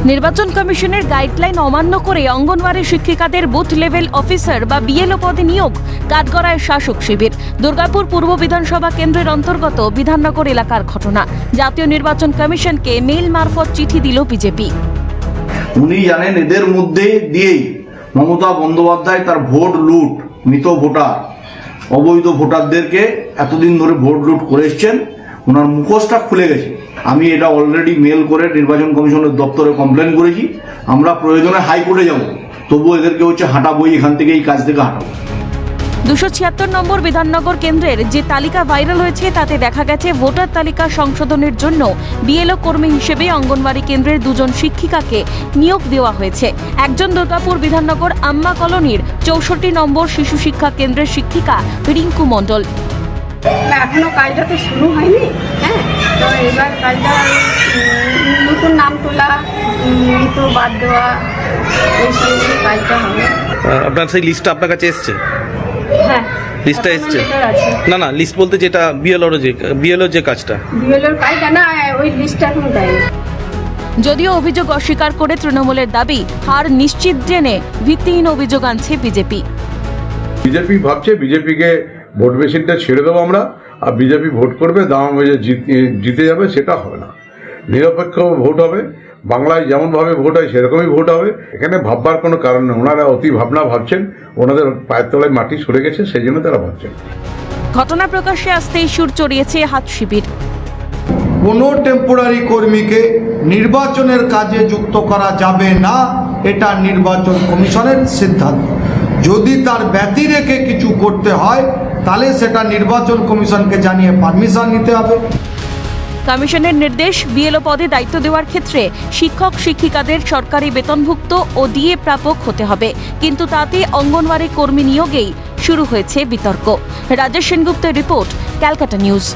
নির্বাচন কমিশনের গাইডলাইন অমান্য করে অঙ্গনওয়াড়ি শিক্ষিকাদের বুথ লেভেল অফিসার বা বিএলও পদে নিয়োগ, কাঠগড়ায় শাসক শিবির। দুর্গাপুর পূর্ব বিধানসভা কেন্দ্রের অন্তর্গত বিধাননগর এলাকার ঘটনা। জাতীয় নির্বাচন কমিশনকে মেইল মারফত চিঠি দিল বিজেপি। উনি জানেন এদের মধ্যে দিয়েই মমতা বন্দ্যোপাধ্যায় তার ভোট লুট, মৃত ভোটার, অবৈধ ভোটারদেরকে এতদিন ধরে ভোট লুট করে এসছেন। ওনার মুখোশটা খুলে গেছে। আমি এটা অলরেডি মেল করে নির্বাচন কমিশনের দপ্তরে কমপ্লেন করেছি। আমরা প্রয়োজনে হাইকোর্টে যাব, তবুও এদেরকে হাঁটাবোই, এখান থেকে, এই কাজ থেকে হাঁটাবো। 276 নম্বর বিধাননগর কেন্দ্রের যে তালিকা ভাইরাল হয়েছে তাতে দেখা গেছে ভোটার তালিকা সংশোধনের জন্য বিএলও কর্মী হিসেবে অঙ্গনওয়াড়ি কেন্দ্রের 2 জন শিক্ষিকাকে নিয়োগ দেওয়া হয়েছে। একজন দুর্গাপুর বিধাননগর আম্মা কলোনির 64 নম্বর শিশু শিক্ষা কেন্দ্রের শিক্ষিকা রিঙ্কু মণ্ডল। এখনো কাজটা তো শুরু হয়নি, তো এবার কাজটা নতুন নাম তোলা, মৃত বাদ দেওয়া, এইসব কাজটা হবে। আপনার সেই লিস্টটা আপনার কাছে এসছে? হ্যাঁ, লিস্টটা এসছে? না লিস্ট বলতে যেটা বিএলওর যে কাজটা, বিএলওর কাজটা না, ওই লিস্টটা এখন দেয়নি। যদিও অভিযোগ অস্বীকার করে তৃণমূলের দাবি হার নিশ্চিত জেনে ভিত্তিহীন অভিযোগ আনছে বিজেপি। বিজেপি ভাবছে বিজেপিকে ভোট মেশিনটা ছেড়ে দেবো আমরা, আর বিজেপি ভোট করবে, দাম জিতে যাবে। সেটা হবে না। নিরপেক্ষ ভোট হবে, বাংলায় যেমনভাবে ভোট হয় সেরকমই ভোট হবে। এখানে ভাববার কোনো কারণ নেই। ওনারা অতি ভাবনা ভাবছেন, ওনাদের পায়ের তলায় মাটি সরে গেছে, সেই জন্য তারা ভাবছেন। ঘটনা প্রকাশ্যে আসতেই সুর চড়িয়েছে হাত শিবির। কোনো টেম্পোরারি কর্মীকে নির্বাচনের কাজে যুক্ত করা যাবে না, এটা নির্বাচন কমিশনের সিদ্ধান্ত। যদি তার ব্যতি রেখে কিছু করতে হয় তাহলে সেটা নির্বাচন কমিশনকে জানিয়ে পারমিশন নিতে হবে। কমিশনের নির্দেশ, বিএলও পদে দায়িত্ব দেওয়ার ক্ষেত্রে শিক্ষক শিক্ষিকাদের সরকারি বেতনভুক্ত ও ডিএ প্রাপক হতে হবে, কিন্তু তাতে অঙ্গনওয়াড়ি কর্মী নিয়োগেই শুরু হয়েছে বিতর্ক। রাজেশ সেনগুপ্তের রিপোর্ট, ক্যালকাটা নিউজ।